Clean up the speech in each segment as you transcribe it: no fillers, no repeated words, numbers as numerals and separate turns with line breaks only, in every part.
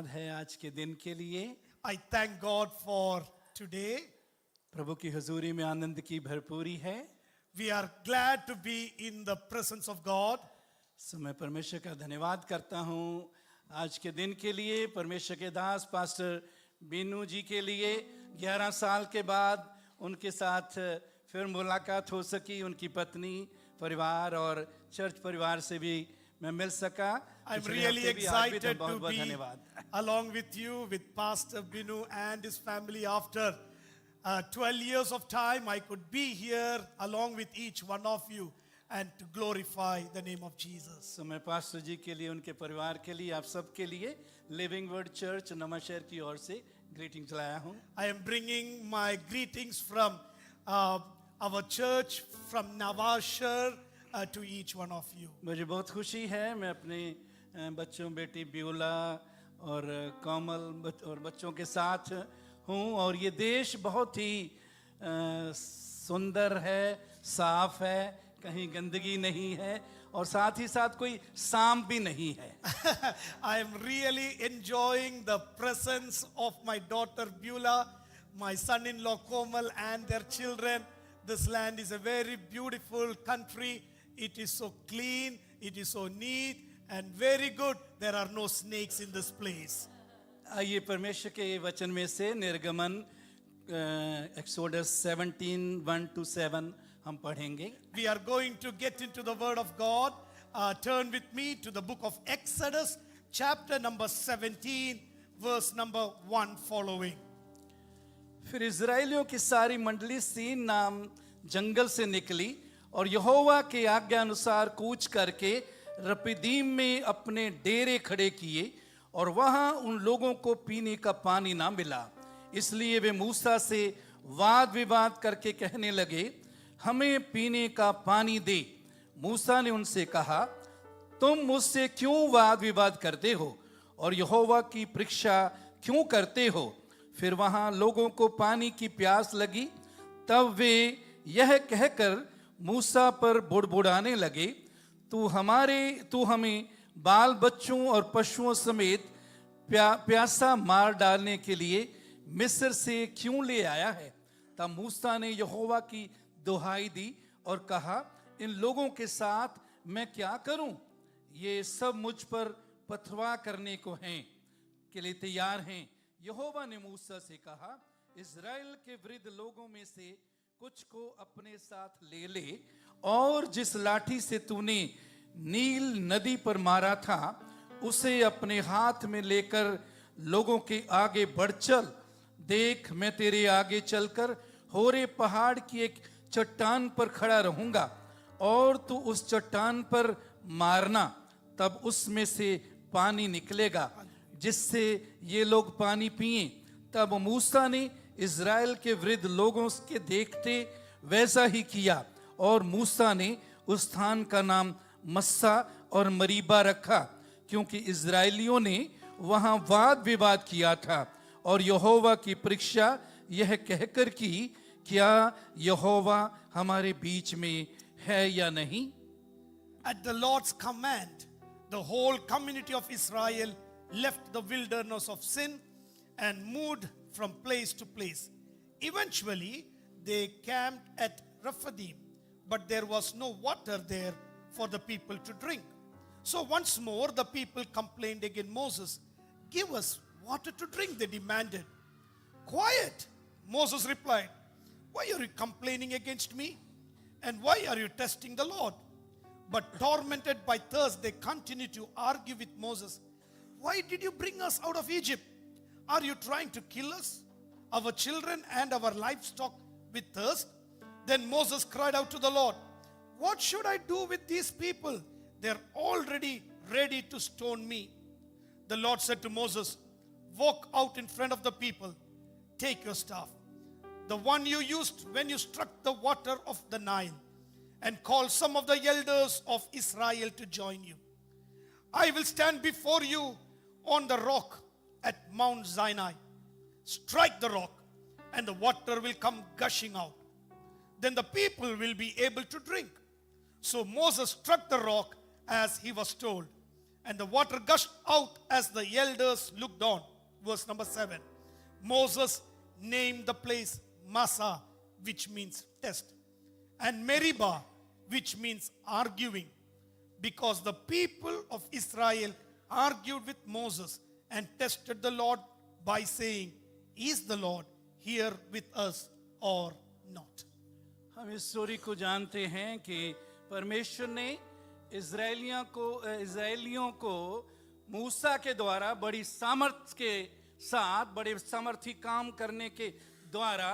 धन्यवाद है आज के दिन के लिए।
I thank God for today.
प्रभु की हुजूरी में आनंद की भरपूरी है।
We are glad to be in the presence of God.
सो मैं परमेश्वर का धन्यवाद करता हूँ आज के दिन के लिए, परमेश्वर के दास पास्टर बीनू जी के लिए 11 साल के बाद उनके साथ फिर मुलाकात हो सकी, उनकी पत्नी, परिवार और चर्च परिवार से भी मैं मिल सका।
I'm
पिछले
really
हफ्ते भी, आज भी
excited
बहुत
to
बहुत
be
धन्यवाद।
along with you, with Pastor Binu and his family. After 12 years of time, I could be here along with each one of you and to glorify the name of Jesus.
सो मैं pastor जी के लिए, उनके परिवार के लिए, आप सब के लिए लिविंग वर्ड चर्च नवा शहर की ओर से ग्रीटिंग्स लाया हूँ।
I am bringing my greetings from our church, from Navashar, to each one of you.
मुझे बहुत खुशी है, मैं अपने बच्चों, बेटी ब्यूला और कोमल और बच्चों के साथ हूँ और ये देश बहुत ही सुंदर है, साफ है, कहीं गंदगी नहीं है और साथ ही साथ कोई सांप भी नहीं है।
I am really enjoying the presence of my daughter Beulah, my son-in-law Komal and their children. This land is a very beautiful country. It is so clean, it is so neat and very good. There are no snakes in this place.
आइए परमेश्वर के वचन में से निर्गमन exodus 17:1-7 हम पढ़ेंगे।
We are going to get into the word of God. Turn with me to the book of Exodus, chapter number 17, verse number 1 following.
फिर इज़राइलियों की सारी मंडली सीन नाम जंगल से निकली और यहोवा के आज्ञा अनुसार कूच करके रपीदीम में अपने डेरे खड़े किए और वहां उन लोगों को पीने का पानी ना मिला। इसलिए वे मूसा से वाद विवाद करके कहने लगे, हमें पीने का पानी दे। मूसा ने उनसे कहा, तुम मुझसे क्यों वाद विवाद करते हो और यहोवा की परीक्षा क्यों करते हो? फिर वहां लोगों को पानी की प्यास लगी। तब वे यह कहकर मूसा पर बुड़बुड़ाने लगे, तू हमें बाल बच्चों और पशुओं समेत प्यासा मार डालने के लिए मिस्र से क्यों ले आया है? तब मूसा ने यहोवा की दुहाई दी और कहा, इन लोगों के साथ मैं क्या करूं? ये सब मुझ पर पथरवाह करने को हैं, के लिए तैयार हैं। यहोवा ने मूसा से कहा, इज़राइल के वृद्ध लोगों में से कुछ को अपने साथ ले ले और जिस लाठी से तूने नील नदी पर मारा था उसे अपने हाथ में लेकर लोगों के आगे बढ़ चल। देख, मैं तेरे आगे चलकर होरे पहाड़ की एक चट्टान पर खड़ा रहूंगा और तू उस चट्टान पर मारना, तब उसमें से पानी निकलेगा जिससे ये लोग पानी पिएं। तब मूसा ने इज़राइल के वृद्ध लोगों के देखते वैसा ही किया और मूसा ने उस स्थान का नाम मस्सा और मरीबा रखा, क्योंकि इज़राइलियों ने वहां वाद विवाद किया था और यहोवा की परीक्षा यह कहकर की, क्या यहोवा हमारे बीच में है या नहीं?
At the Lord's command, the whole community of Israel left the wilderness of sin and moved from place to place. Eventually, they camped at Rephidim, but there was no water there for the people to drink. So once more, the people complained against Moses. Give us water to drink, they demanded. Quiet, Moses replied. Why are you complaining against me? And why are you testing the Lord? But tormented by thirst, they continued to argue with Moses. Why did you bring us out of Egypt? Are you trying to kill us, our children and our livestock with thirst? Then Moses cried out to the Lord, what should I do with these people? They're already ready to stone me. The Lord said to Moses, walk out in front of the people. Take your staff, the one you used when you struck the water of the Nile, and call some of the elders of Israel to join you. I will stand before you on the rock at Mount Sinai. Strike the rock, and the water will come gushing out. Then the people will be able to drink. So Moses struck the rock as he was told, and the water gushed out as the elders looked on. Verse number 7. Moses named the place Massa, which means test, and Meribah, which means arguing, because the people of Israel argued with Moses and tested the Lord by saying, is the Lord here with us or not?
हम इस story को जानते हैं कि परमेश्वर ने इज़राइलियों को मूसा के द्वारा बड़ी सामर्थ के साथ बड़े सामर्थी काम करने के द्वारा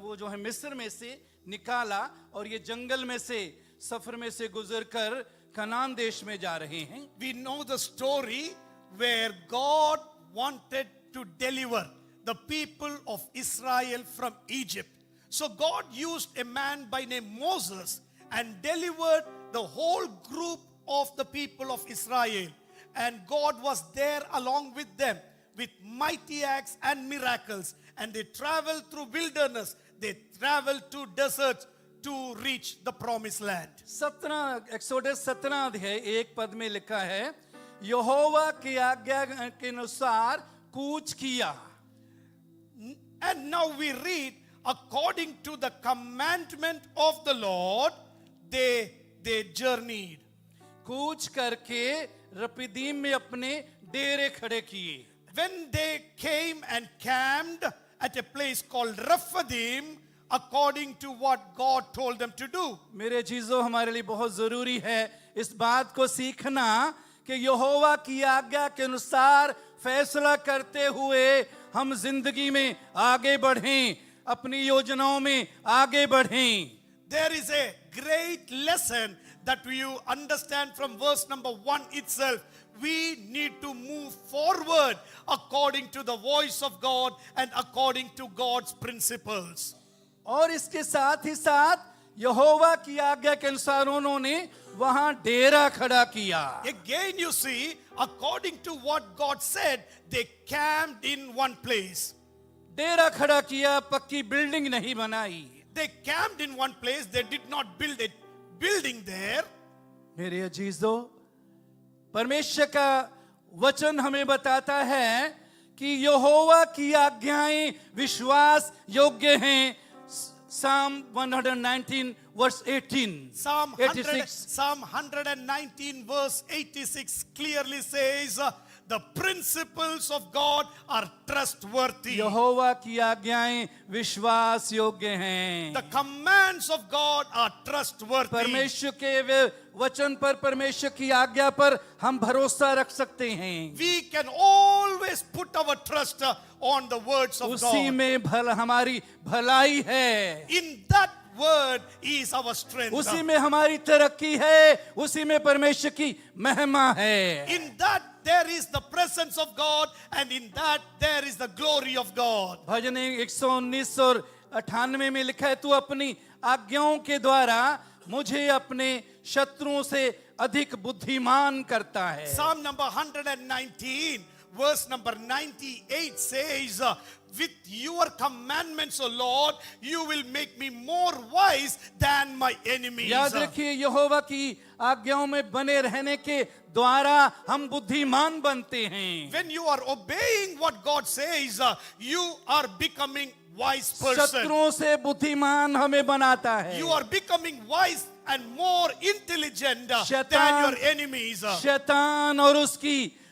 वो जो है मिस्र में से निकाला और ये जंगल में से सफर में से गुजरकर कनान देश में जा रहे हैं.
We know the story where God wanted to deliver the people of Israel from Egypt. So God used a man by name Moses and delivered the whole group of the people of Israel. And God was there along with them with mighty acts and miracles. And they traveled through wilderness. They traveled to deserts to reach the promised land.
17 अध्याय 1 पद में लिखा है, यहोवा की आज्ञा के अनुसार कूच किया.
And now we read, according to the commandment of the Lord, they journeyed.
कूच करके रपीदीम में अपने डेरे खड़े किए.
When they came and camped at a place called Rephidim, according to what God told them to do.
मेरे चीजों, हमारे लिए बहुत जरूरी है इस बात को सीखना कि यहोवा की आज्ञा के अनुसार फैसला करते हुए हम जिंदगी में आगे बढ़ें, अपनी योजनाओं में आगे बढ़ें.
There is a great lesson that you understand from verse number 1 itself. We need to move forward according to the voice of God and according to God's principles.
और इसके साथ ही साथ यहोवा की आज्ञा के अनुसार उन्होंने वहां डेरा खड़ा किया.
Again you see, according to what God said, they camped in one place.
डेरा खड़ा किया, पक्की बिल्डिंग नहीं बनाई.
They camped in one place. They did not build a building there.
मेरे अजीजों, परमेश्वर का वचन हमें बताता है कि यहोवा की आज्ञाएं विश्वास योग्य हैं. Psalm 119 verse 18.
Psalm
86.
119 verse 86 clearly says, the principles of God are trustworthy.
यहोवा की आज्ञाएं विश्वास योग्य हैं.
The commands of God are trustworthy.
परमेश्वर के वचन पर, परमेश्वर की आज्ञा पर हम भरोसा रख सकते हैं.
We can always put our trust on the words of
उसी
God.
में हमारी भलाई है.
In that word is our strength.
उसी में हमारी तरक्की है. उसी में परमेश्वर की महिमा है.
In that there is the presence of God, and in that there is the glory of God.
भजन 119 और 98 में लिखा है, तू अपनी आज्ञाओं के द्वारा मुझे अपने शत्रुओं से अधिक बुद्धिमान करता है.
Psalm number 119 verse number 98 says, with your commandments, O Lord, you will make me more wise than my enemies.
याद रखिए, यहोवा की आज्ञाओं में बने रहने के द्वारा हम बुद्धिमान बनते हैं.
When you are obeying what God says, you are becoming wise person.
शत्रुओं से बुद्धिमान हमें बनाता है.
You are becoming wise and more intelligent than
शैतान-
your enemies.
शैतान और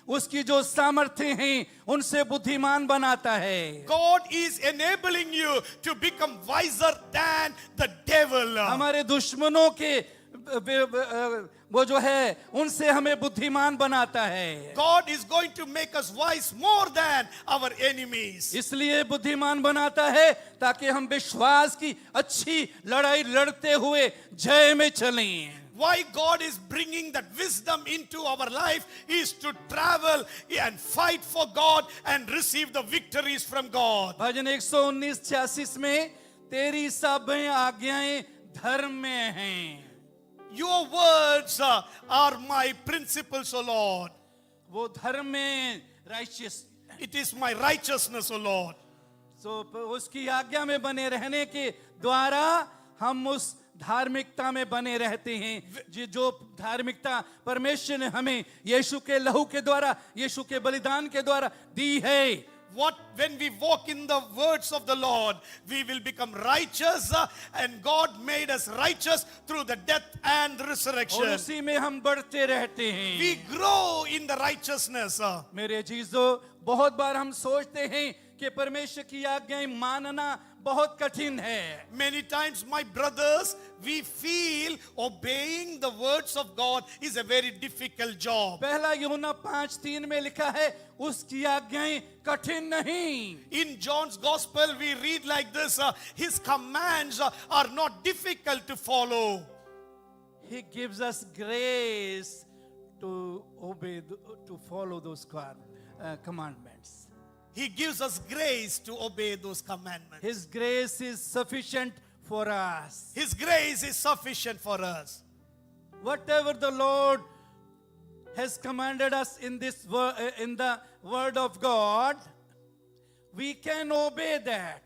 उसकी जो सामर्थ्य हैं उनसे बुद्धिमान बनाता है.
God is enabling you to become wiser than the devil.
हमारे दुश्मनों के वो जो है उनसे हमें बुद्धिमान बनाता है.
God is going to make us wise more than our enemies.
इसलिए बुद्धिमान बनाता है ताकि हम विश्वास की अच्छी लड़ाई लड़ते हुए जय में चलें.
Why God is bringing that wisdom into our life is to travel and fight for God and receive the victories from God.
भजन 119:86 में तेरी सब आज्ञाएं धर्म में हैं.
Your words are my principles, O Lord.
वो धर्म में righteous.
It is my righteousness, O Lord.
उसकी आज्ञा में बने रहने के द्वारा हम उस धार्मिकता में बने रहते हैं जो धार्मिकता परमेश्वर ने हमें यीशु के लहू के द्वारा, यीशु के बलिदान के द्वारा दी है।
When we walk in the words of the Lord, we will become righteous, and God made us righteous through the death and
और
resurrection.
उसी में हम बढ़ते रहते हैं।
We grow in the righteousness.
मेरे जीजो, बहुत बार हम सोचते हैं कि परमेश्वर की आज्ञाएं मानना बहुत कठिन है।
Many times, my brothers, we feel obeying the words of God is a very difficult job.
पहला यूहन्ना 5:3 में लिखा है, उसकी आज्ञाएं कठिन नहीं।
In John's gospel, we read like this, his commands are not difficult to follow.
He gives us grace to obey, to follow those commandments.
He gives us grace to obey those commandments.
His grace is sufficient for us.
His grace is sufficient for us.
Whatever the Lord has commanded us in in the word of God, we can obey that.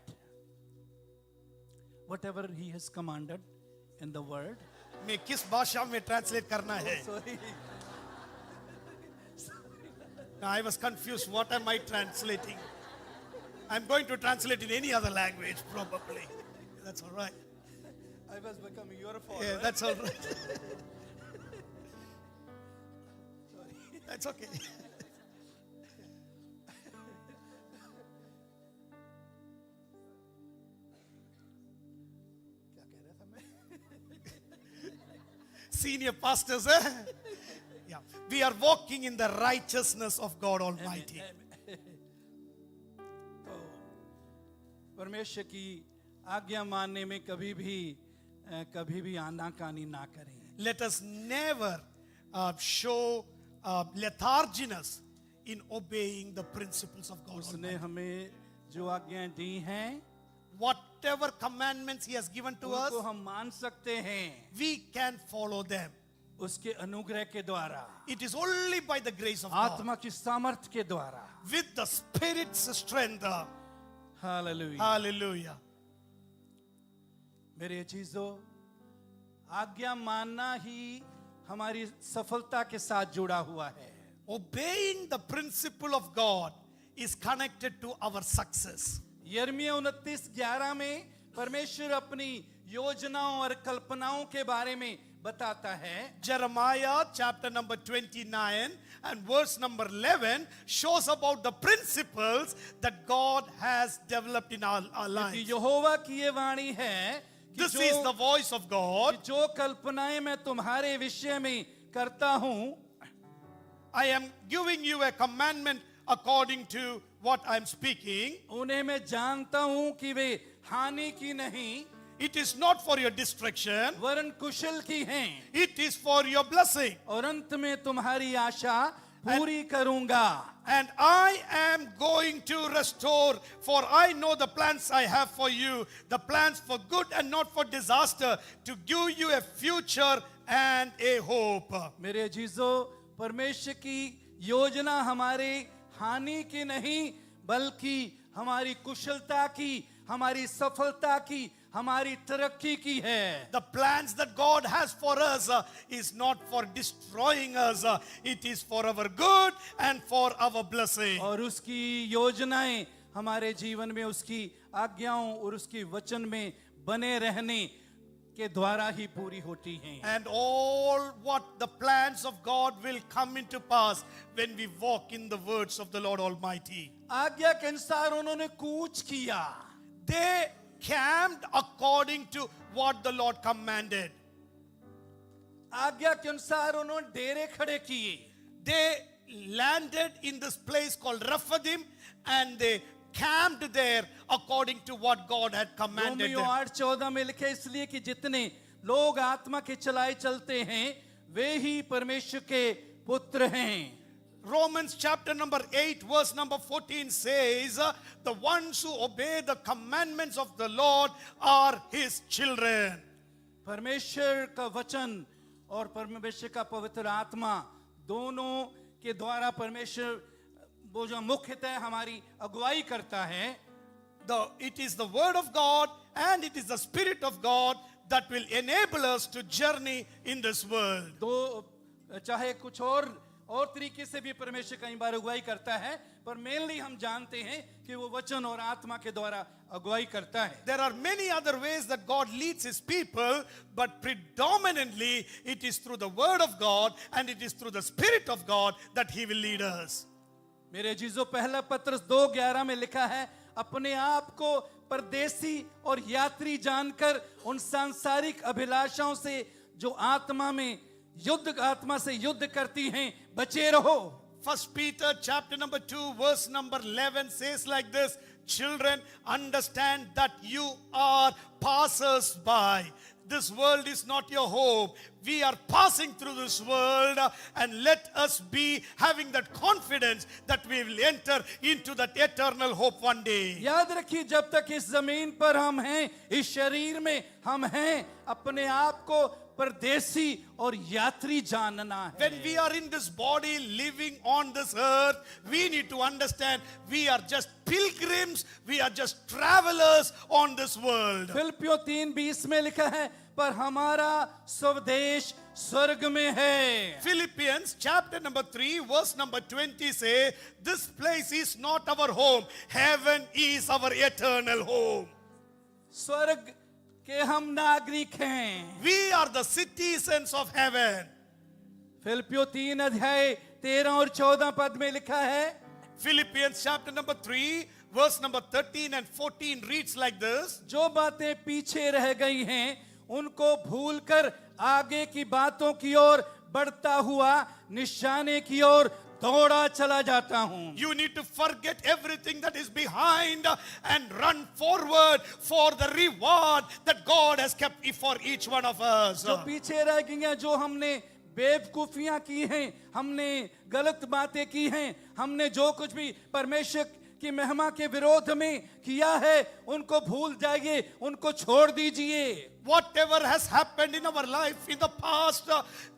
Whatever he has commanded in the word.
मैं किस भाषा में translate करना है?
Sorry.
I was confused. What am I translating? I'm going to translate in any other language, probably. That's all right.
I was becoming your father.
Yeah, that's all right. That's okay.
क्या कह रहा था मैं?
Senior pastors, yeah. We are walking in the righteousness of God Almighty.
तो परमेश्वर की आज्ञा मानने में कभी भी आनाकानी ना करें।
Let us never show letharginess in obeying the principles of God
उसने
Almighty.
हमें जो आज्ञाएं दी हैं,
Whatever commandments He has given to us,
उनको हम मान सकते हैं
we can follow them.
उसके अनुग्रह के द्वारा,
It is only by the grace of God,
आत्मा की सामर्थ के द्वारा।
with the Spirit's strength.
Hallelujah.
Hallelujah.
मेरे चीजों, आज्ञा मानना ही हमारी सफलता के साथ जुड़ा हुआ है।
Obeying the principle of God is connected to our success.
यिर्मयाह 29:11 में परमेश्वर अपनी योजनाओं और कल्पनाओं के बारे में बताता है।
Jeremiah chapter number 29 and verse number 11 shows about the principles that God has developed in our lives.
यहोवा की ये वाणी है कि
This is the voice of God.
जो कल्पनाएं मैं तुम्हारे विषय में करता हूं,
I am giving you a commandment according to what I am speaking.
उन्हें मैं जानता हूं कि वे हानि की नहीं,
It is not for your destruction,
वरन कुशल की हैं,
it is for your blessing.
और अंत में तुम्हारी आशा पूरी करूंगा।
And I am going to restore, for I know the plans I have for you, the plans for good and not for disaster, to give you a future and a hope.
मेरे जीजो, परमेश्वर की योजना हमारे हानि की नहीं, बल्कि हमारी कुशलता की, हमारी सफलता की, हमारी तरक्की की है।
The plans that God has for us is not for destroying us, it is for our good and for our blessing.
और उसकी योजनाएं हमारे जीवन में उसकी आज्ञाओं और उसकी वचन में बने रहने के द्वारा ही पूरी होती हैं।
And all what the plans of God will come into pass when we walk in the words of the Lord Almighty.
आज्ञा के अनुसार उन्होंने कूच किया।
They camped according to what the Lord commanded.
आज्ञा के अनुसार उन्होंने डेरे खड़े किए।
They landed in this place called Rephidim and they camped there according to what God had commanded
Romeo
them.
8:14 में लिखे, इसलिए कि जितने लोग आत्मा के चलाए चलते हैं वे ही परमेश्वर के पुत्र हैं।
Romans chapter number 8 verse number 14 says, the ones who obey the commandments of the Lord are his children.
परमेश्वर का वचन और परमेश्वर का पवित्र आत्मा दोनों के द्वारा परमेश्वर वो जो मुख्यतः हमारी अगुवाई करता है।
It is the word of God and it is the Spirit of God that will enable us to journey in this world.
दो चाहे कुछ और तरीके से भी परमेश्वर कई बार अगुवाई करता है, पर मेनली हम जानते हैं कि वो वचन और आत्मा के द्वारा अगुवाई करता है.
There are many other ways that God leads his people, but predominantly it is through the word of God and it is through the Spirit of God that he will lead us.
मेरे जीजो, पहला पत्रस 2:11 में लिखा है, अपने आप को परदेसी और यात्री जानकर उन सांसारिक अभिलाषाओं से जो आत्मा से युद्ध करती हैं बचे रहो.
First Peter chapter number 2 verse number 11 says like this, children, understand that you are passers by. This world is not your home. We are passing through this world, and let us be having that confidence that we will enter into that eternal hope one day.
याद रखिए, जब तक इस जमीन पर हम हैं, इस शरीर में हम हैं, अपने आप को परदेसी और यात्री जानना है.
When we are in this body living on this earth, we need to understand we are just pilgrims, we are just travelers on this world.
फिलिप्पियों 3:20 में लिखा है, पर हमारा स्वदेश स्वर्ग में है.
Philippians chapter number 3 verse number 20 say, this place is not our home, heaven is our eternal home.
स्वर्ग के हम नागरिक हैं.
We are the citizens of heaven.
फिलिप्पियों 3:13 और 14 पद में लिखा है,
Philippians chapter number 3 verse number 13 and 14 reads like this,
जो बातें पीछे रह गई हैं उनको भूलकर आगे की बातों की ओर बढ़ता हुआ निशाने की ओर दौड़ा चला जाता हूं.
you need to forget everything that is behind and run forward for the reward that God has kept for each one of us.
जो पीछे रह गई हैं, जो हमने बेवकूफियां की हैं, हमने गलत बातें की हैं, हमने जो कुछ भी परमेश्वर की महिमा के विरोध में किया है, उनको भूल जाइए, उनको छोड़ दीजिए.
Whatever has happened in our life in the past,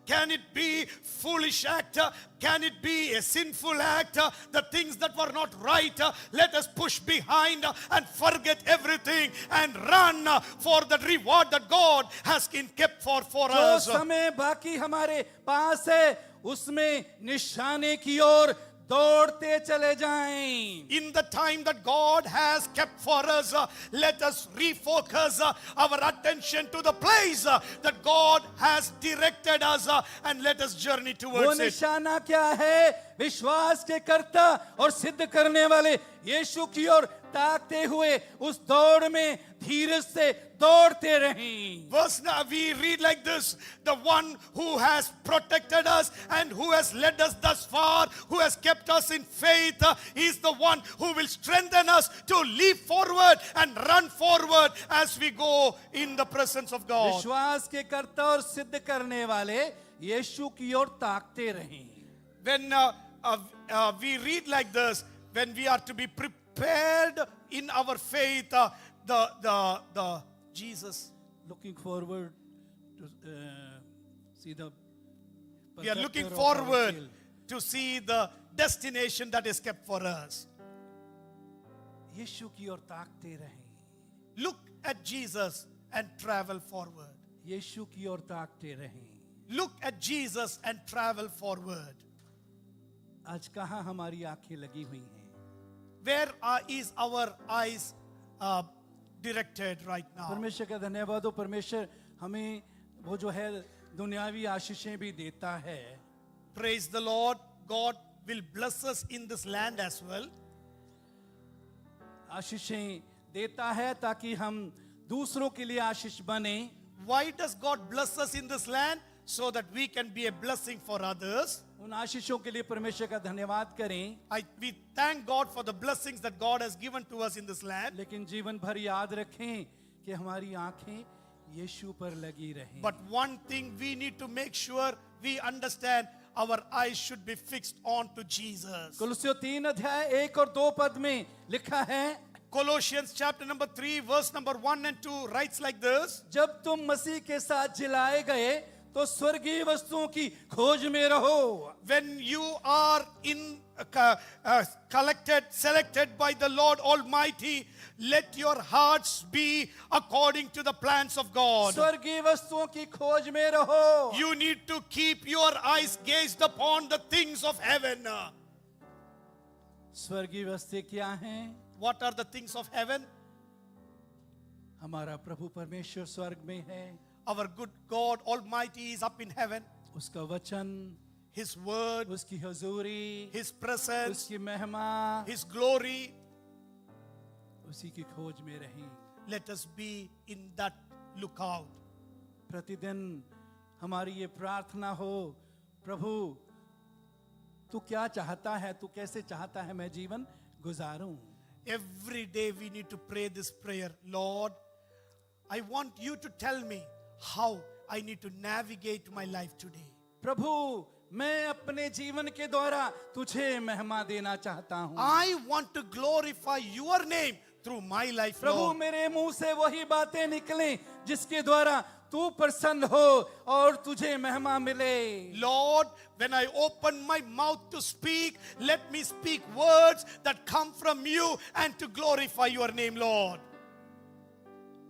can it be foolish act? Can it be a sinful act? The things that were not right, let us push behind and forget everything and run for the reward that God has kept for
जो
us.
समय बाकी हमारे पास है, उसमें निशाने की ओर दौड़ते चले जाएं.
In the time that God has kept for us, let us refocus our attention to the place that God has directed us, and let us journey
वो
towards it.
निशाना क्या है? विश्वास के कर्ता और सिद्ध करने वाले यीशु की ओर ताकते हुए उस दौड़ में धीरज से दौड़ते रहें.
Verse now we read like this, the one who has protected us and who has led us thus far, who has kept us in faith, is the one who will strengthen us to leap forward and run forward as we go in the presence of God.
विश्वास के कर्ता और सिद्ध करने वाले यीशु की ओर ताकते रहें.
When we read like this, when we are to be prepared in our faith, the Jesus,
Looking forward to see the
we are looking
perfecter of our
forward
faith.
to see the destination that is kept for us.
यीशु की ओर ताकते रहें.
Look at Jesus and travel forward.
यीशु की ओर ताकते रहें.
Look at Jesus and travel forward.
आज कहाँ हमारी आंखें लगी हुई हैं?
Where is our eyes directed right now?
परमेश्वर का धन्यवाद हो. परमेश्वर हमें वो जो है दुनियावी आशीषें भी देता है.
Praise the Lord. God will bless us in this land as well.
आशीषें देता है ताकि हम दूसरों के लिए आशीष बने.
Why does God bless us in this land? So that we can be a blessing for others.
उन आशीषों के लिए परमेश्वर का धन्यवाद करें.
We thank God for the blessings that God has given to us in this land.
लेकिन जीवन भर याद रखें कि हमारी आंखें यीशु पर लगी रहें.
But one thing we need to make sure we understand, our eyes should be fixed on to Jesus.
कुलुस्सियों 3:1 और 2 पद में लिखा है,
Colossians chapter number 3 verse number 1 and 2 writes like this.
जब तुम मसीह के साथ जिलाए गए तो स्वर्गीय वस्तुओं की खोज में रहो.
When you are collected, selected by the Lord Almighty, let your hearts be according to the plans of God.
स्वर्गीय वस्तुओं की खोज में रहो.
You need to keep your eyes gazed upon the things of heaven.
स्वर्गीय वस्तु क्या हैं?
What are the things of heaven?
हमारा प्रभु परमेश्वर स्वर्ग में है.
Our good God Almighty is up in heaven.
उसका वचन,
His word,
उसकी हजूरी,
His presence,
उसकी महिमा,
His glory.
उसी की खोज में रहें.
Let us be in that lookout.
प्रतिदिन हमारी ये प्रार्थना हो, प्रभु तू क्या चाहता है, तू कैसे चाहता है मैं जीवन गुजारूं.
Every day we need to pray this prayer. Lord, I want you to tell me how I need to navigate my life today.
प्रभु मैं अपने जीवन के द्वारा तुझे महिमा देना चाहता हूं.
I want to glorify your name through my life,
Prabhu
Lord.
मेरे मुंह से वही बातें निकलें जिसके द्वारा तू प्रसन्न हो और तुझे महिमा मिले.
Lord, when I open my mouth to speak, let me speak words that come from you and to glorify your name, Lord.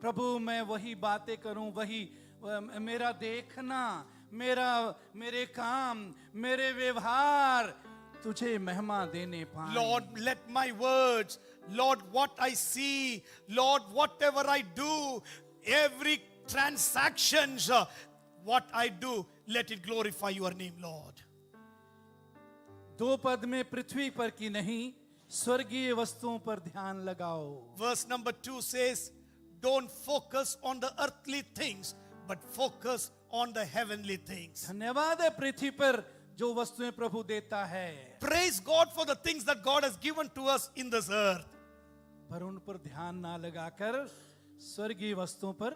प्रभु मैं वही बातें करूं, वही मेरा देखना, मेरे काम, मेरे व्यवहार तुझे महिमा देने पाए.
Lord, let my words, Lord, what I see, Lord, whatever I do, every transactions, what I do, let it glorify your name, Lord.
दो पद में पृथ्वी पर की नहीं, स्वर्गीय वस्तुओं पर ध्यान लगाओ.
Verse number 2 says, don't focus on the earthly things, but focus on the heavenly things.
धन्यवाद है पृथ्वी पर जो वस्तुएं प्रभु देता है.
Praise God for the things that God has given to us in this earth.
पर उन पर ध्यान ना लगाकर स्वर्गीय वस्तुओं पर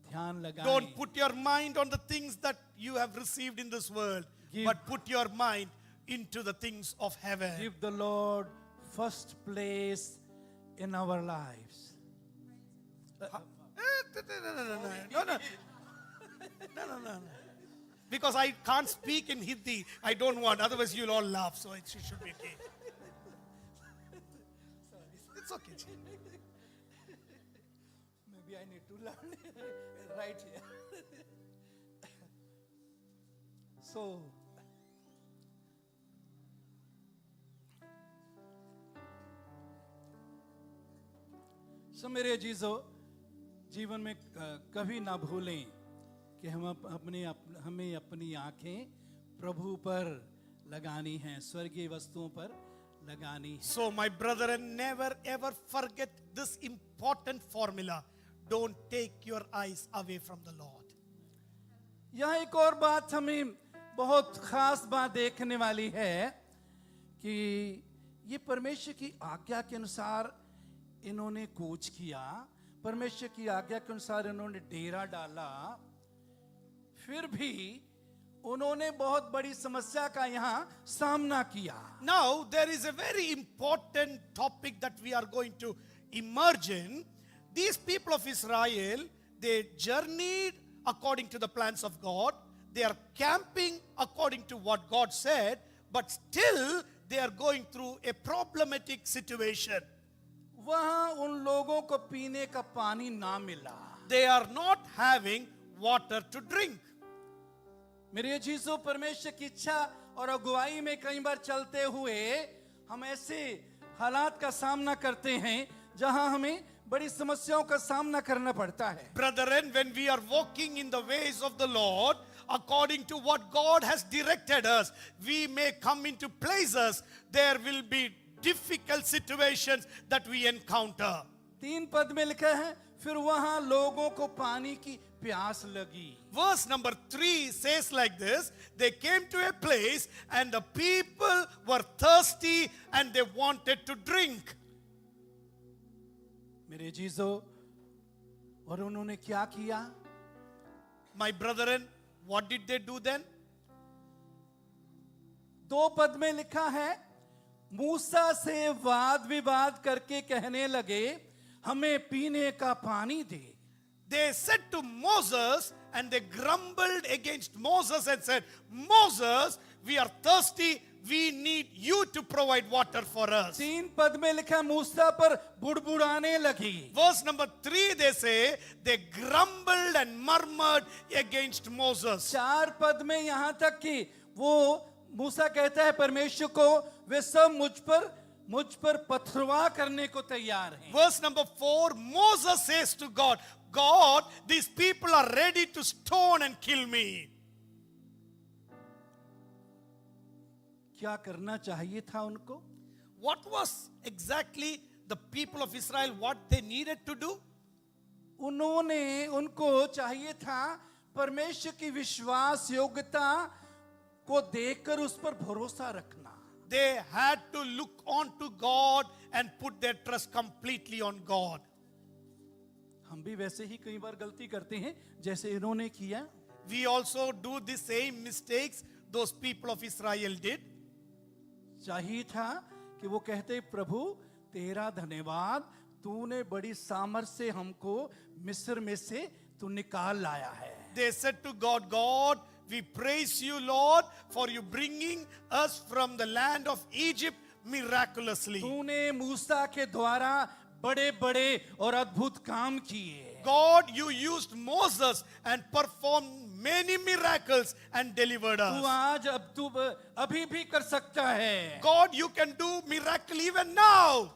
ध्यान लगाएं.
Don't put your mind on the things that you have received in this world, but put your mind into the things of heaven.
Give the Lord first place in our lives.
No. Because I can't speak in Hindi. I don't want, otherwise you'll all laugh, so it should be okay. It's okay.
Maybe I need to learn right here. So मेरे अजीजों, जीवन में कभी ना भूलें कि हमें अपनी आंखें प्रभु पर लगानी हैं, स्वर्गीय वस्तुओं पर लगानी है.
So my brethren, never ever forget this important formula. Don't take your eyes away from the Lord.
यहाँ एक और बात हमें बहुत खास बात देखने वाली है कि ये परमेश्वर की आज्ञा के अनुसार इन्होंने कूच किया, परमेश्वर की आज्ञा के अनुसार इन्होंने डेरा डाला, फिर भी उन्होंने बहुत बड़ी समस्या का यहाँ सामना किया.
Now there is a very important topic that we are going to emerge in. These people of Israel, they journeyed according to the plans of God. They are camping according to what God said, but still they are going through a problematic situation.
वहां उन लोगों को पीने का पानी ना मिला.
They are not having water to drink.
मेरे अजीजों, परमेश्वर की इच्छा और अगुवाई में कई बार चलते हुए हम ऐसे हालात का सामना करते हैं जहां हमें बड़ी समस्याओं का सामना करना पड़ता है.
Brethren, when we are walking in the ways of the Lord, according to what God has directed us, we may come into places, there will be difficult situations that we encounter.
3 पद में लिखा है, फिर वहां लोगों को पानी की प्यास लगी.
Verse number 3 says like this, they came to a place and the people were thirsty and they wanted to drink.
मेरे जीजो, और उन्होंने क्या किया?
My brethren, what did they do then?
2 पद में लिखा है, मूसा से वाद विवाद करके कहने लगे, हमें पीने का पानी दे.
they said to Moses, and they grumbled against Moses and said, Moses, we are thirsty. We need you to provide water for us.
3 पद में लिखा मूसा पर बुड़बुड़ाने लगी.
Verse number 3, they say, they grumbled and murmured against Moses.
4 पद में यहां तक कि वो मूसा कहता है परमेश्वर को, वे सब मुझ पर पथरवा करने को तैयार हैं.
Verse number 4, Moses says to God, God, these people are ready to stone and kill me.
क्या करना चाहिए था उनको?
What was exactly the people of Israel, what they needed to do?
उनको चाहिए था परमेश्वर की विश्वास योग्यता को देखकर उस पर भरोसा रखना.
They had to look on to God and put their trust completely on God.
हम भी वैसे ही कई बार गलती करते हैं जैसे इन्होंने किया.
We also do the same mistakes those people of Israel did.
चाहिए था कि वो कहते प्रभु तेरा धन्यवाद, तूने बड़ी सामर्थ से हमको मिस्र में से तू निकाल लाया है.
They said to God, God, we praise you, Lord, for you bringing us from the land of Egypt miraculously.
तूने मूसा के द्वारा बड़े बड़े और अद्भुत काम किए.
God, you used Moses and performed many miracles and delivered
तू
us.
आज अब तू अभी भी कर सकता है.
God, you can do miracle even now.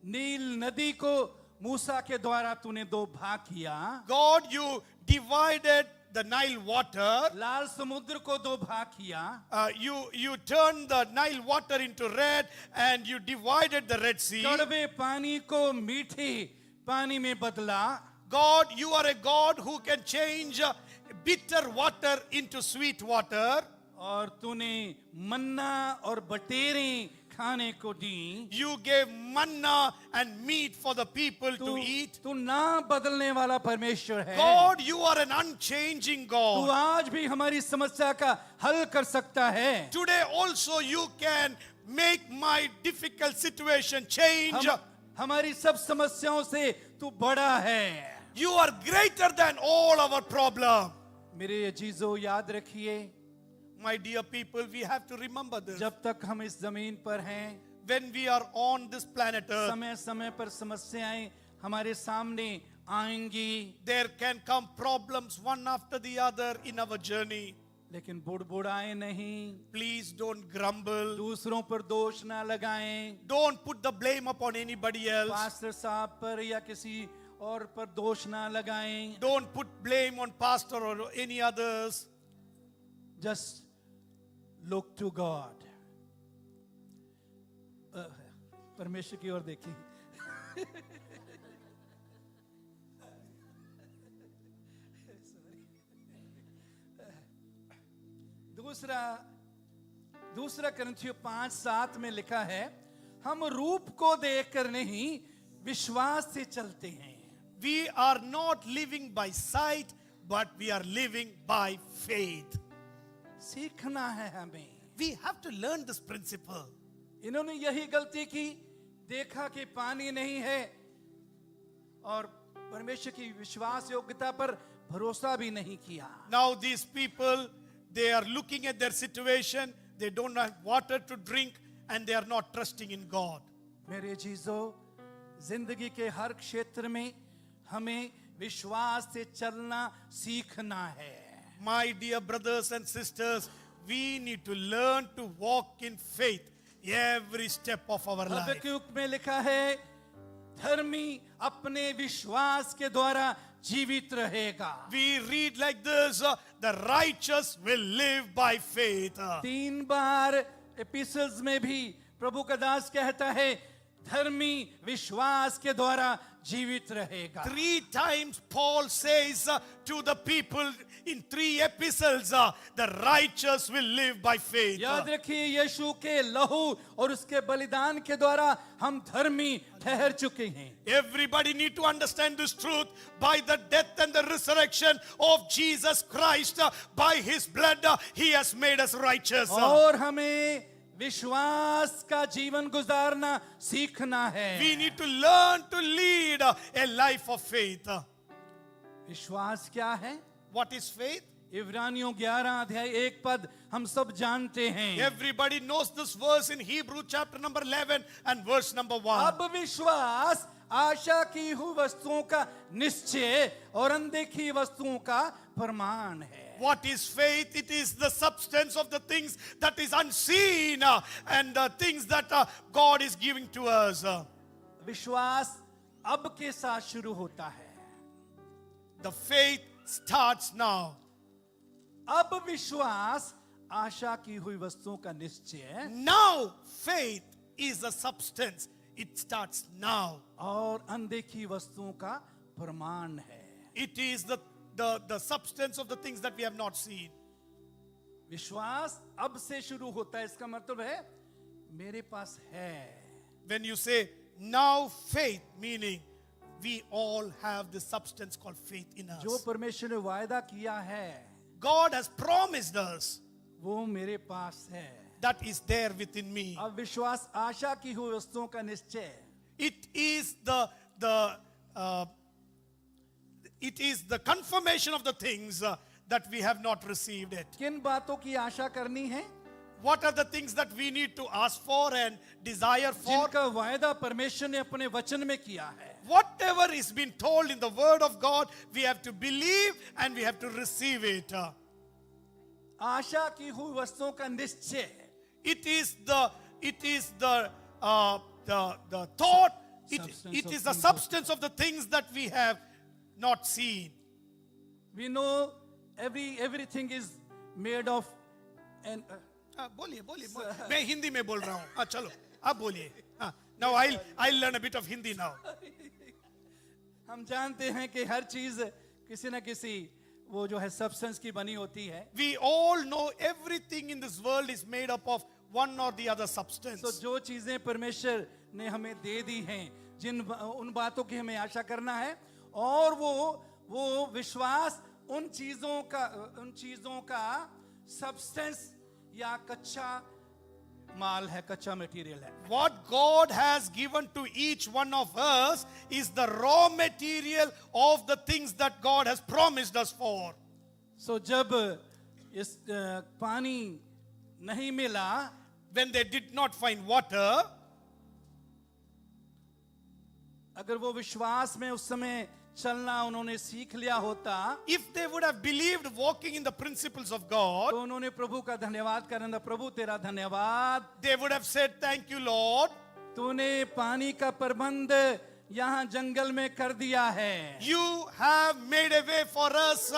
नील नदी को मूसा के द्वारा तूने 2 भाग किया.
God, you divided the Nile water.
लाल समुद्र को 2 भाग किया.
You turned the Nile water into red and you divided the Red Sea.
कड़वे पानी को मीठे पानी में बदला.
God, you are a God who can change bitter water into sweet water.
और तूने मन्ना और बटेरें खाने को दी.
You gave manna and meat for the people to eat.
तू ना बदलने वाला परमेश्वर है.
God, you are an unchanging
तू
God.
आज भी हमारी समस्या का हल कर सकता है.
Today also you can make my difficult situation change.
हमारी सब समस्याओं से तू बड़ा है.
You are greater than all our problem.
मेरे अजीजों याद रखिए,
My dear people, we have to remember this.
जब तक हम इस जमीन पर हैं,
When we are on this planet Earth,
समय समय पर समस्याएं हमारे सामने आएंगी.
there can come problems one after the other in our journey.
लेकिन बुड़बुड़ाएं नहीं.
Please don't grumble.
दूसरों पर दोष ना लगाएं.
Don't put the blame upon anybody else.
Pastor साहब पर या किसी और पर दोष ना लगाएं.
Don't put blame on pastor or any others.
Just look to God. परमेश्वर की ओर देखिए. दूसरा करंथियों 5:7 में लिखा है, हम रूप को देखकर नहीं विश्वास से चलते हैं.
We are not living by sight, but we are living by faith.
सीखना है हमें.
We have to learn this principle.
इन्होंने यही गलती की, देखा कि पानी नहीं है और परमेश्वर की विश्वास योग्यता पर भरोसा भी नहीं किया.
Now these people, they are looking at their situation, they don't have water to drink and they are not trusting in God.
मेरे जीजो, जिंदगी के हर क्षेत्र में हमें विश्वास से चलना सीखना है.
My dear brothers and sisters, we need to learn to walk in faith every step of our life.
हबक्कुक में लिखा है, धर्मी अपने विश्वास के द्वारा जीवित रहेगा.
We read like this, the righteous will live by faith.
3 बार एपिसल्स में भी प्रभु का दास कहता है, धर्मी विश्वास के द्वारा जीवित रहेगा.
3 times Paul says to the people in 3 epistles, the righteous will live by faith.
याद रखिए, यीशु के लहू और उसके बलिदान के द्वारा हम धर्मी ठहर चुके हैं.
Everybody need to understand this truth. By the death and the resurrection of Jesus Christ, by his blood, he has made us righteous.
और हमें विश्वास का जीवन गुजारना सीखना है।
We need to learn to lead a life of faith.
विश्वास क्या है?
What is faith?
इब्रानियों 11 अध्याय 1 पद हम सब जानते हैं।
Everybody knows this verse in Hebrew chapter number 11 and verse number 1.
अब विश्वास आशा की हुई वस्तुओं का निश्चय और अनदेखी वस्तुओं का प्रमाण है।
What is faith? It is the substance of the things that is unseen and the things that God is giving to us.
विश्वास अब के साथ शुरू होता है।
The faith starts now.
अब विश्वास आशा की हुई वस्तुओं का निश्चय
Now faith is a substance. It starts now.
और अनदेखी वस्तुओं का प्रमाण है।
It is the substance of the things that we have not seen.
विश्वास अब से शुरू होता है, इसका मतलब है मेरे पास है।
When you say now faith, meaning we all have the substance called faith in us.
जो परमेश्वर ने वायदा किया है
God has promised us
वो मेरे पास है।
that is there within me.
अब विश्वास आशा की हुई वस्तुओं का निश्चय,
It is the confirmation of the things that we have not received it.
किन बातों की आशा करनी है?
What are the things that we need to ask for and desire for?
जिनका वायदा परमेश्वर ने अपने वचन में किया है।
Whatever is been told in the word of God, we have to believe and we have to receive it.
आशा की हुई वस्तुओं का निश्चय,
It is the thought. It is the substance of the things that we have not seen.
we know everything is made of and
बोलिए मैं हिंदी में बोल रहा हूँ। हाँ चलो आप बोलिए। Now I'll learn a bit of Hindi now.
हम जानते हैं कि हर चीज किसी न किसी वो जो है सब्सटेंस की बनी होती है।
We all know everything in this world is made up of one or the other substance.
तो जो चीजें परमेश्वर ने हमें दे दी हैं, उन बातों की हमें आशा करना है और वो विश्वास उन चीजों का सब्सटेंस या कच्चा माल है, कच्चा मटेरियल है।
What God has given to each one of us is the raw material of the things that God has promised us for.
So जब इस पानी नहीं मिला,
When they did not find water,
अगर वो विश्वास में उस समय चलना उन्होंने सीख लिया होता,
if they would have believed walking in the principles of God,
तो उन्होंने प्रभु का धन्यवाद करना, प्रभु तेरा धन्यवाद,
they would have said, thank you Lord,
तूने पानी का प्रबंध यहाँ जंगल में कर दिया है।
you have made a way for us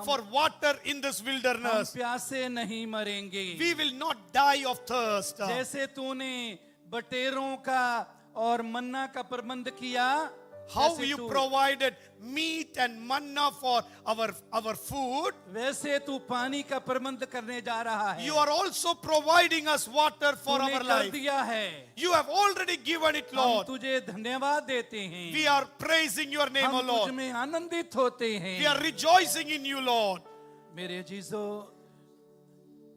for water in this
हम
wilderness.
प्यासे नहीं मरेंगे।
We will not die of thirst.
जैसे तूने बटेरों का और मन्ना का प्रबंध किया,
How
जैसे
you
तू-
provided meat and manna for our food,
वैसे तू पानी का प्रबंध करने जा रहा है।
you are also providing us water for
तूने
our
कर
life.
दिया है।
You have already given it,
हम
Lord.
तुझे धन्यवाद देते हैं।
We are praising your name, O
हम तुझ
Lord.
में आनंदित होते हैं।
We are rejoicing in you, Lord.
मेरे जीजो,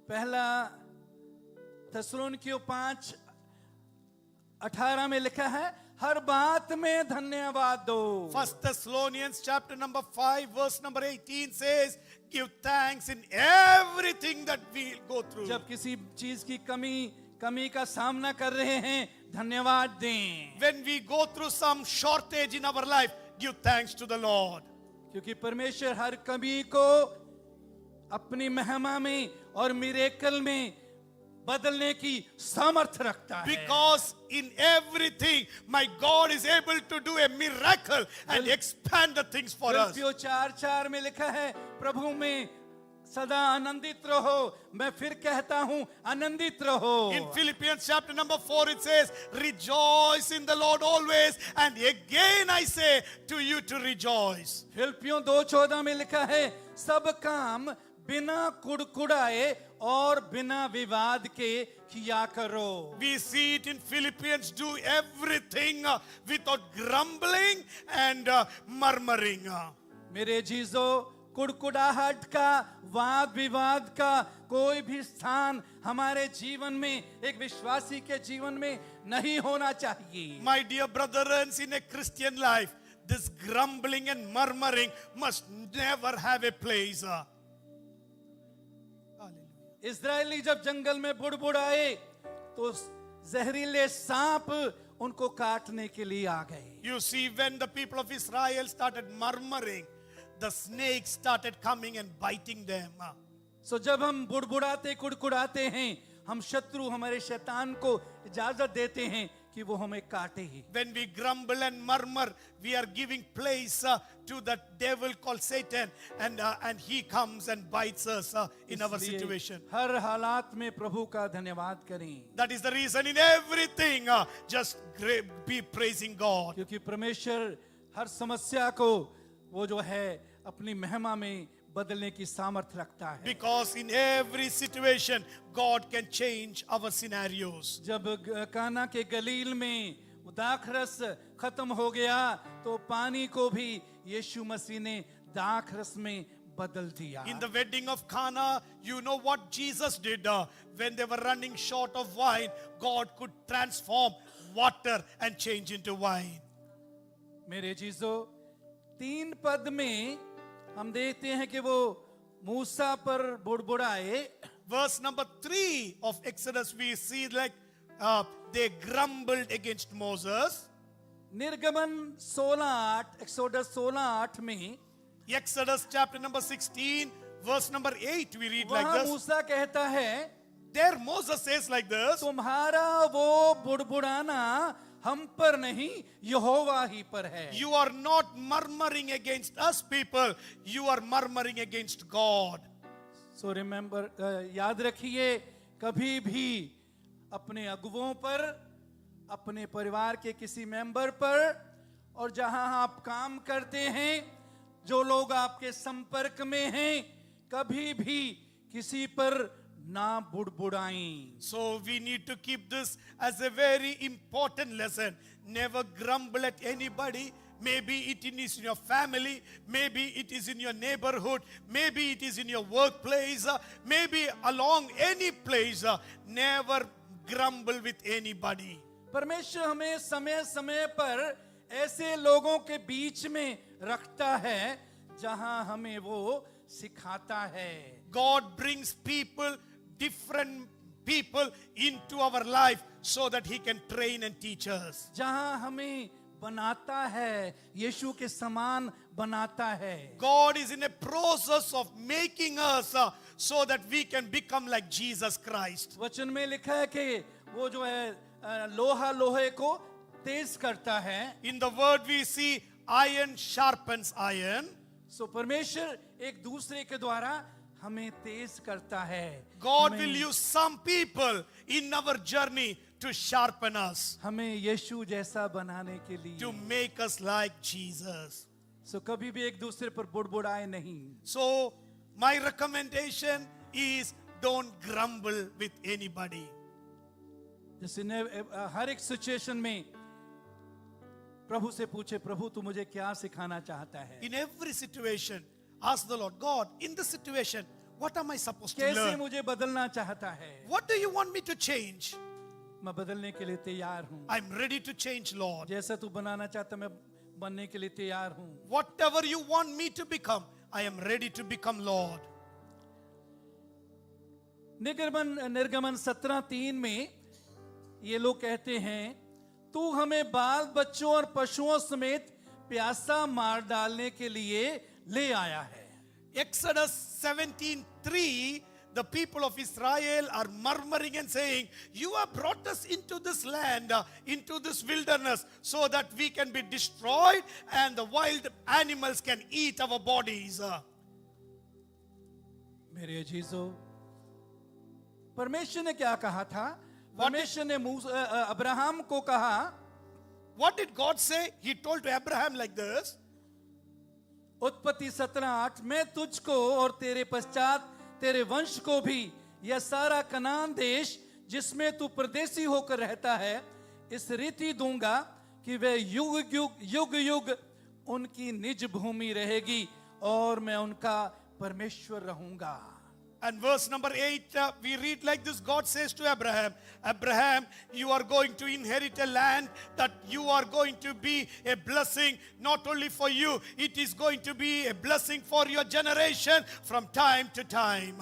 पहला थिस्सलुनीकियों 5:18 में लिखा है, हर बात में धन्यवाद दो।
1 Thessalonians chapter number 5 verse number 18 says, give thanks in everything that we go through.
जब किसी चीज की कमी का सामना कर रहे हैं, धन्यवाद दें।
When we go through some shortage in our life, give thanks to the Lord.
क्योंकि परमेश्वर हर कमी को अपनी महिमा में और मिरेकल में बदलने की सामर्थ रखता है।
Because in everything my God is able to do a miracle and expand the things for us.
फिलिप्पियों 4:4 में लिखा है, प्रभु में सदा आनंदित रहो। मैं फिर कहता हूं, आनंदित रहो।
In Philippians chapter number 4 it says, rejoice in the Lord always, and again I say to you to rejoice.
फिलिप्पियों 2:14 में लिखा है, सब काम बिना कुड़कुड़ाए और बिना विवाद के किया करो।
We see it in Philippians, do everything without grumbling and murmuring.
मेरे जीजो, कुड़कुड़ाहट का, वाद विवाद का कोई भी स्थान हमारे जीवन में, एक विश्वासी के जीवन में नहीं होना चाहिए।
My dear brethren, in a Christian life, this grumbling and murmuring must never have a place. Hallelujah.
इस्राएली जब जंगल में बुड़बुड़ाए तो जहरीले सांप उनको काटने के लिए आ गए।
You see, when the people of Israel started murmuring, the snakes started coming and biting them.
सो जब हम बुड़बुड़ाते कुड़कुड़ाते हैं, हम शत्रु, हमारे शैतान को इजाजत देते हैं कि वो हमें काटे ही।
When we grumble and murmur, we are giving place to the devil called Satan, and he comes and bites us in our
इसलिए
situation.
हर हालात में प्रभु का धन्यवाद करें,
That is the reason in everything, just be praising God.
क्योंकि परमेश्वर हर समस्या को वो जो है अपनी महिमा में बदलने की सामर्थ्य रखता है।
Because in every situation, God can change our scenarios.
जब काना के गलील में दाखरस खत्म हो गया तो पानी को भी यीशु मसीह ने दाखरस में बदल दिया।
In the wedding of Cana, you know what Jesus did? When they were running short of wine, God could transform water and change into wine.
मेरे जीजो, 3 पद में हम देखते हैं कि वो मूसा पर बुड़बुड़ाए।
Verse number 3 of Exodus, we see like they grumbled against Moses.
निर्गमन 16:8, एक्सोडस 16:8 में
Exodus chapter number 16, verse number 8, we read like
वहां
this.
मूसा कहता है,
There Moses says like this,
तुम्हारा वो बुड़बुड़ाना हम पर नहीं, यहोवा ही पर है।
you are not murmuring against us people, you are murmuring against God.
So remember, याद रखिए, कभी भी अपने अगुवों पर, अपने परिवार के किसी मेंबर पर, और जहां आप काम करते हैं, जो लोग आपके संपर्क में हैं, कभी भी किसी पर ना बुड़बुड़ाएं।
So we need to keep this as a very important lesson. Never grumble at anybody. Maybe it is in your family, maybe it is in your neighborhood, maybe it is in your workplace, maybe along any place. Never grumble with anybody.
परमेश्वर हमें समय समय पर ऐसे लोगों के बीच में रखता है जहां हमें वो सिखाता है।
God brings people, different people into our life so that He can train and teach us.
जहां हमें बनाता है, यीशु के समान बनाता है।
God is in a process of making us so that we can become like Jesus Christ.
वचन में लिखा है कि वो जो है लोहा लोहे को तेज करता है।
In the word we see iron sharpens iron.
सो परमेश्वर एक दूसरे के द्वारा हमें तेज करता है।
God
हमें-
will use some people in our journey to sharpen us,
हमें यीशु जैसा बनाने के लिए।
to make us like Jesus.
सो कभी भी एक दूसरे पर बुड़बुड़ाए नहीं।
So my recommendation is don't grumble with anybody.
जैसे हर एक सिचुएशन में प्रभु से पूछे, प्रभु तू मुझे क्या सिखाना चाहता है?
In every situation, ask the Lord, God, in this situation, what am I supposed to
कैसे
learn?
मुझे बदलना चाहता है?
What do you want me to change?
मैं बदलने के लिए तैयार हूँ।
I'm ready to change, Lord.
जैसा तू बनाना चाहता मैं बनने के लिए तैयार हूँ।
Whatever you want me to become, I am ready to become, Lord.
निर्गमन 17:3 में ये लोग कहते हैं, तू हमें बाल बच्चों और पशुओं समेत प्यासा मार डालने के लिए ले आया है।
Exodus 17:3, the people of Israel are murmuring and saying, you have brought us into this land, into this wilderness, so that we can be destroyed and the wild animals can eat our bodies.
मेरे अजीजों, परमेश्वर ने क्या कहा था? परमेश्वर ने Abraham को कहा,
What did God say? He told to Abraham like this,
उत्पत्ति 17:8, मैं तुझको और तेरे पश्चात तेरे वंश को भी यह सारा कनान देश जिसमें तू परदेसी होकर रहता है इस रीति दूंगा कि वे युग युग युग युग उनकी निज भूमि रहेगी और मैं उनका परमेश्वर रहूंगा।
And verse number 8, we read like this. God says to Abraham, Abraham, you are going to inherit a land that you are going to be a blessing, not only for you, it is going to be a blessing for your generation from time to time.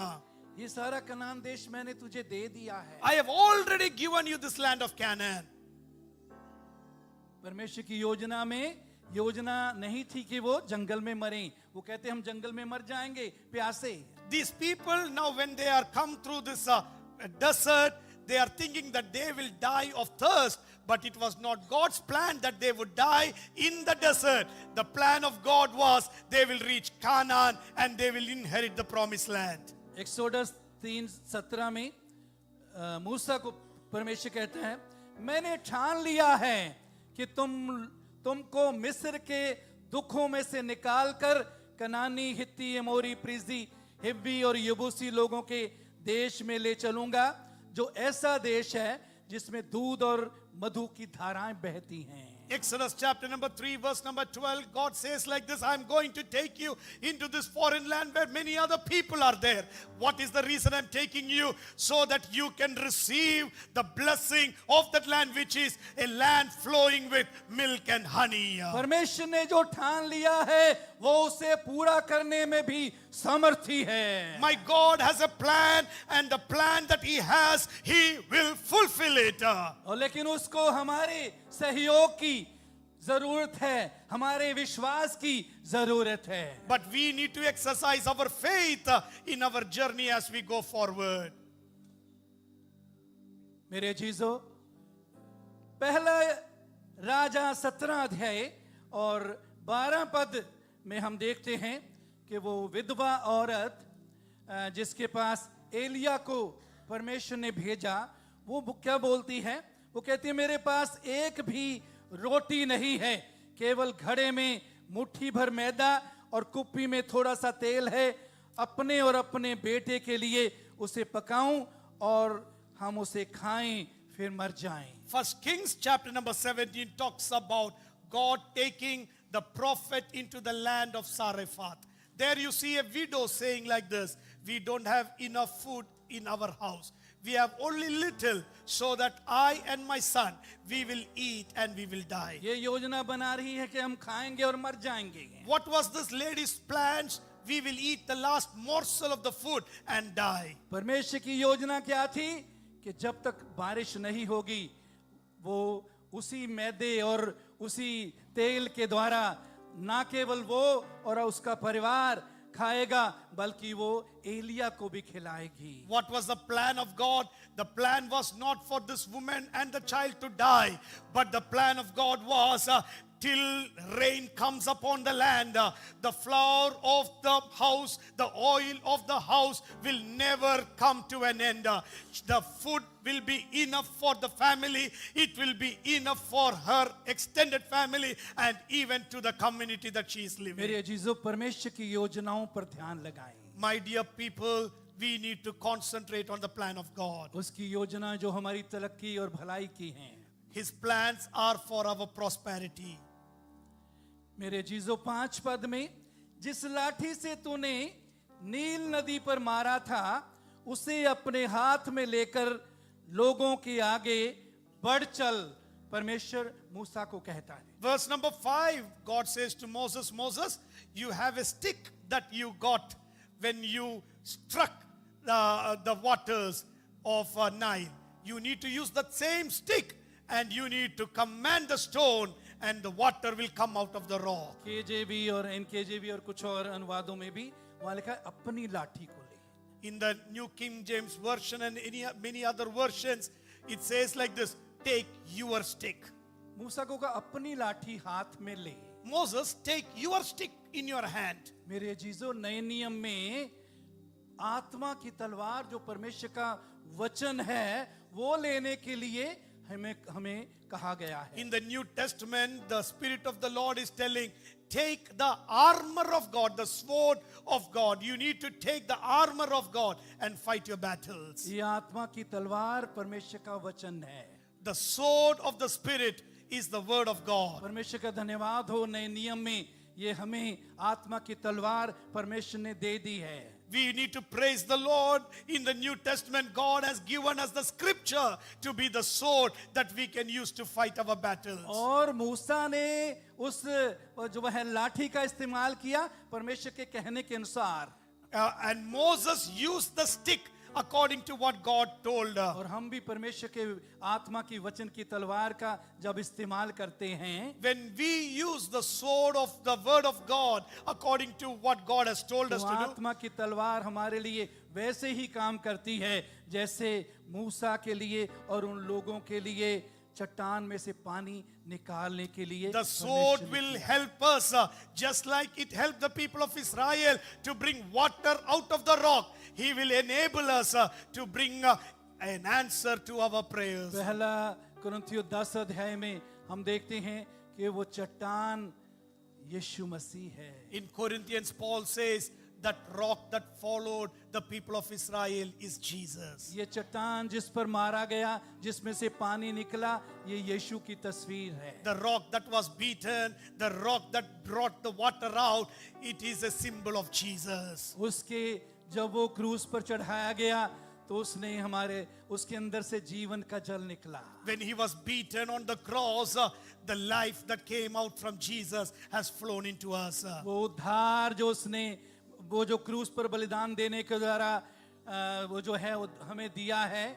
ये सारा कनान देश मैंने तुझे दे दिया है।
I have already given you this land of Canaan.
परमेश्वर की योजना में योजना नहीं थी कि वो जंगल में मरें। वो कहते हम जंगल में मर जाएंगे प्यासे।
These people now, when they are come through this desert, they are thinking that they will die of thirst, but it was not God's plan that they would die in the desert. The plan of God was they will reach Canaan and they will inherit the promised land.
Exodus 3:17 में मूसा को परमेश्वर कहते हैं, मैंने ठान लिया है कि तुमको मिस्र के दुखों में से निकालकर कनानी, हित्ती, एमोरी, प्रिजी, हिब्बी और यबूसी लोगों के देश में ले चलूंगा, जो ऐसा देश है जिसमें दूध और मधु की धाराएं बहती हैं।
Exodus chapter number 3 verse number 12, God says like this, I'm going to take you into this foreign land where many other people are there. What is the reason I'm taking you? So that you can receive the blessing of that land, which is a land flowing with milk and honey.
परमेश्वर ने जो ठान लिया है वो उसे पूरा करने में भी समर्थी है।
My God has a plan, and the plan that He has, He will fulfill it.
और लेकिन उसको हमारे सहयोग की जरूरत है, हमारे विश्वास की जरूरत है।
But we need to exercise our faith in our journey as we go forward.
मेरे चीजों, पहला राजा 17 अध्याय और 12 पद में हम देखते हैं कि वो विधवा औरत जिसके पास एलिया को परमेश्वर ने भेजा, वो क्या बोलती है? वो कहती है, मेरे पास एक भी रोटी नहीं है, केवल घड़े में मुट्ठी भर मैदा और कुप्पी में थोड़ा सा तेल है। अपने और अपने बेटे के लिए उसे पकाऊं और हम उसे खाएं, फिर मर जाएं।
First Kings chapter number 17 talks about God taking the prophet into the land of Zarephath. There you see a widow saying like this, we don't have enough food in our house. We have only little, so that I and my son, we will eat and we will die.
ये योजना बना रही है कि हम खाएंगे और मर जाएंगे।
What was this lady's plans? We will eat the last morsel of the food and die.
परमेश्वर की योजना क्या थी कि जब तक बारिश नहीं होगी वो उसी मैदे और उसी तेल के द्वारा ना केवल वो और उसका परिवार खाएगा, बल्कि वो एलिया को भी खिलाएगी।
What was the plan of God? The plan was not for this woman and the child to die, but the plan of God was till rain comes upon the land, the flour of the house, the oil of the house will never come to an end. The food will be enough for the family. It will be enough for her extended family and even to the community that she is living.
मेरे अजीजों, परमेश्वर की योजनाओं पर ध्यान लगाएं।
My dear people, we need to concentrate on the plan of God.
उसकी योजना जो हमारी तरक्की और भलाई की हैं।
His plans are for our prosperity.
मेरे जीजो 5 पद में, जिस लाठी से तूने नील नदी पर मारा था उसे अपने हाथ में लेकर लोगों के आगे बढ़ चल, परमेश्वर मूसा को कहता है।
Verse number 5, God says to Moses, Moses, you have a stick that you got when you struck the waters of Nile. You need to use that same stick and you need to command the stone and the water will come out of the rock.
KJV और NKJV और कुछ और अनुवादों में भी वहां लिखा है अपनी लाठी को ले।
In the New King James Version and many other versions, it says like this, take your stick.
मूसा को कहा अपनी लाठी हाथ में ले।
Moses, take your stick in your hand.
मेरे जीजो, नए नियम में आत्मा की तलवार जो परमेश्वर का वचन है वो लेने के लिए हमें कहा गया है।
In the New Testament, the Spirit of the Lord is telling, take the armor of God, the sword of God. You need to take the armor of God and fight your battles.
ये आत्मा की तलवार परमेश्वर का वचन है।
The sword of the Spirit is the word of God.
परमेश्वर का धन्यवाद हो, नए नियम में ये हमें आत्मा की तलवार परमेश्वर ने दे दी है।
We need to praise the Lord. In the New Testament, God has given us the scripture to be the sword that we can use to fight our battles.
और मूसा ने उस जो है लाठी का इस्तेमाल किया परमेश्वर के कहने के अनुसार।
And Moses used the stick according to what God told her.
और हम भी परमेश्वर के आत्मा की वचन की तलवार का जब इस्तेमाल करते हैं,
When we use the sword of the word of God according to what God has told us
तो
to do,
आत्मा की तलवार हमारे लिए वैसे ही काम करती है जैसे मूसा के लिए और उन लोगों के लिए चट्टान में से पानी निकालने के लिए
the sword
परमेश्वर ने
will
किया।
help us just like it helped the people of Israel to bring water out of the rock. He will enable us to bring an answer to our prayers.
पहला कुरिन्थियों 10 अध्याय में हम देखते हैं कि वो चट्टान यीशु मसीह है।
In Corinthians, Paul says that rock that followed the people of Israel is Jesus.
ये चट्टान जिस पर मारा गया, जिसमें से पानी निकला, ये यीशु की तस्वीर है।
The rock that was beaten, the rock that brought the water out, it is a symbol of Jesus.
उसके जब वो क्रूस पर चढ़ाया गया तो उसने हमारे उसके अंदर से जीवन का जल निकला।
When he was beaten on the cross, the life that came out from Jesus has flown into us.
वो उद्धार जो उसने वो जो क्रूस पर बलिदान देने के द्वारा वो जो है वो हमें दिया है,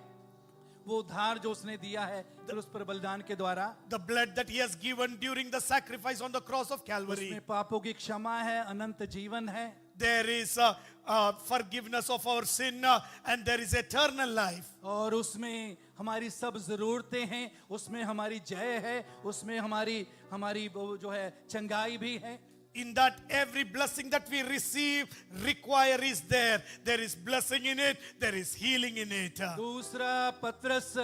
वो उद्धार जो उसने दिया है क्रूस पर बलिदान के द्वारा,
The blood that he has given during the sacrifice on the cross of Calvary.
उसमें पापों की क्षमा है, अनंत जीवन है।
There is forgiveness of our sin and there is eternal life.
और उसमें हमारी सब जरूरतें हैं, उसमें हमारी जय है, उसमें हमारी वो जो है चंगाई भी है।
In that every blessing that we receive require is there. There is blessing in it, there is healing in it.
दूसरा पत्रस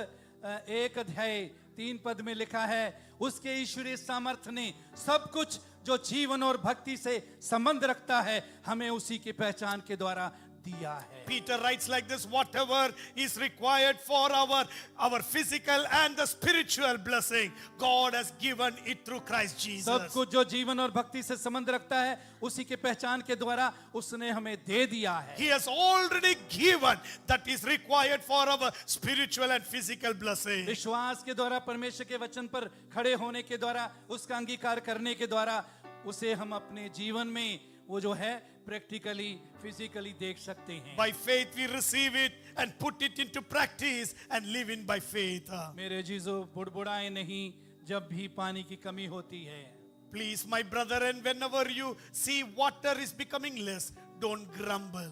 1 अध्याय 3 पद में लिखा है, उसके ईश्वरीय सामर्थ्य ने सब कुछ जो जीवन और भक्ति से संबंध रखता है हमें उसी की पहचान के द्वारा दिया है।
Peter writes like this, whatever is required for our physical and the spiritual blessing, God has given it through Christ Jesus.
सब कुछ जो जीवन और भक्ति से संबंध रखता है उसी के पहचान के द्वारा उसने हमें दे दिया है।
He has already given that is required for our spiritual and physical blessing.
विश्वास के द्वारा परमेश्वर के वचन पर खड़े होने के द्वारा उसका अंगीकार करने के द्वारा उसे हम अपने जीवन में वो जो है प्रैक्टिकली फिजिकली देख सकते हैं।
By faith we receive it and put it into practice and live in by faith.
मेरे जीजो बुड़बुड़ाए नहीं जब भी पानी की कमी होती है।
Please, my brother, and whenever you see water is becoming less, don't grumble.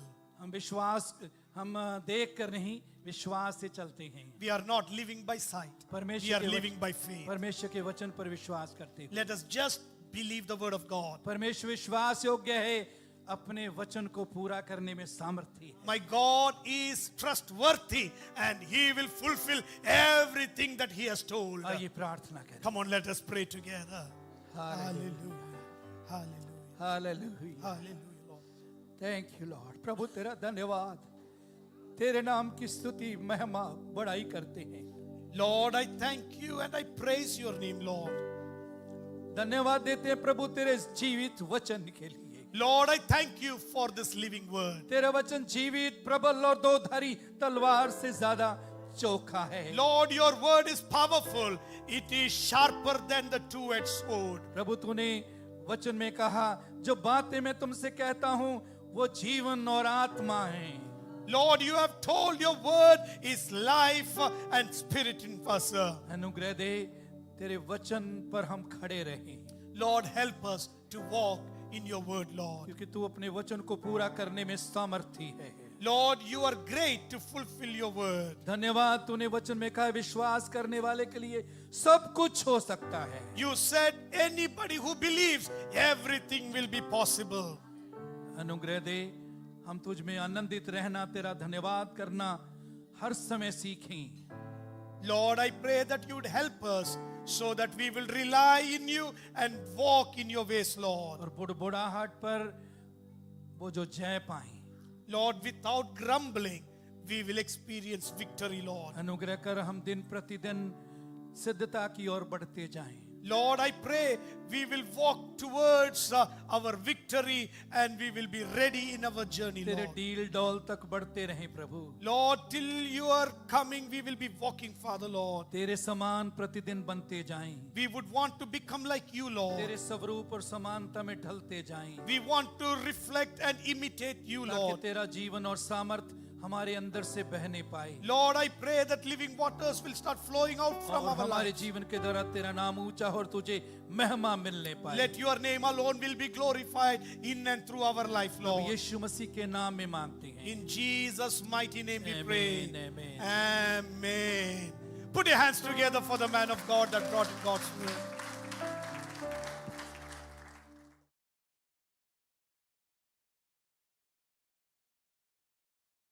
हम देख कर नहीं विश्वास से चलते हैं।
We are not living by sight. We are living by faith.
परमेश्वर के वचन पर विश्वास करते हैं।
Let us just believe the word of God.
परमेश्वर विश्वास योग्य है, अपने वचन को पूरा करने में सामर्थ्य है।
My God is trustworthy and he will fulfill everything that he has told.
आइए प्रार्थना करें।
Come on, let us pray together.
Hallelujah,
Hallelujah.
Hallelujah.
Hallelujah, Lord.
Thank you Lord. प्रभु तेरा धन्यवाद, तेरे नाम की स्तुति महिमा बड़ाई करते हैं।
Lord, I thank you and I praise your name, Lord.
धन्यवाद देते हैं प्रभु तेरे जीवित वचन के लिए।
Lord, I thank you for this living word.
तेरा वचन जीवित प्रबल और दो धारी तलवार से ज्यादा चोखा है।
Lord, your word is powerful. It is sharper than the two-edged sword.
प्रभु तूने वचन में कहा जो बातें मैं तुमसे कहता हूँ वो जीवन और आत्मा है।
Lord, you have told your word is life and spirit in us.
अनुग्रह दे तेरे वचन पर हम खड़े रहें,
Lord, help us to walk in your word, Lord.
क्योंकि तू अपने वचन को पूरा करने में सामर्थी है।
Lord, you are great to fulfill your word.
धन्यवाद, तूने वचन में कहा विश्वास करने वाले के लिए सब कुछ हो सकता है।
You said anybody who believes, everything will be possible.
अनुग्रह दे हम तुझ में आनंदित रहना, तेरा धन्यवाद करना हर समय सीखें।
Lord, I pray that you would help us so that we will rely in you and walk in your ways, Lord.
और बुड़बुड़ाहट पर वो जो जय पाएं।
Lord, without grumbling, we will experience victory, Lord.
अनुग्रह कर हम दिन प्रतिदिन सिद्धता की ओर बढ़ते जाएं।
Lord, I pray we will walk towards our victory and we will be ready in our journey,
तेरे
Lord.
डील डौल तक बढ़ते रहें प्रभु।
Lord, till you are coming, we will be walking, Father, Lord.
तेरे समान प्रतिदिन बनते जाएं।
We would want to become like you, Lord.
तेरे स्वरूप और समानता में ढलते जाएं।
We want to reflect and imitate you,
ताकि
Lord.
तेरा जीवन और सामर्थ हमारे अंदर से बहने पाए
Lord, I pray that living waters will start flowing out from
और
our
हमारे
lives.
जीवन के द्वारा तेरा नाम ऊंचा हो और तुझे महिमा मिलने पाए।
Let your name alone will be glorified in and through our life,
हम
Lord.
यीशु मसीह के नाम में मांगते हैं।
In Jesus' mighty name we
Amen,
pray.
amen.
Amen. Put your hands together for the man of God that brought God's word.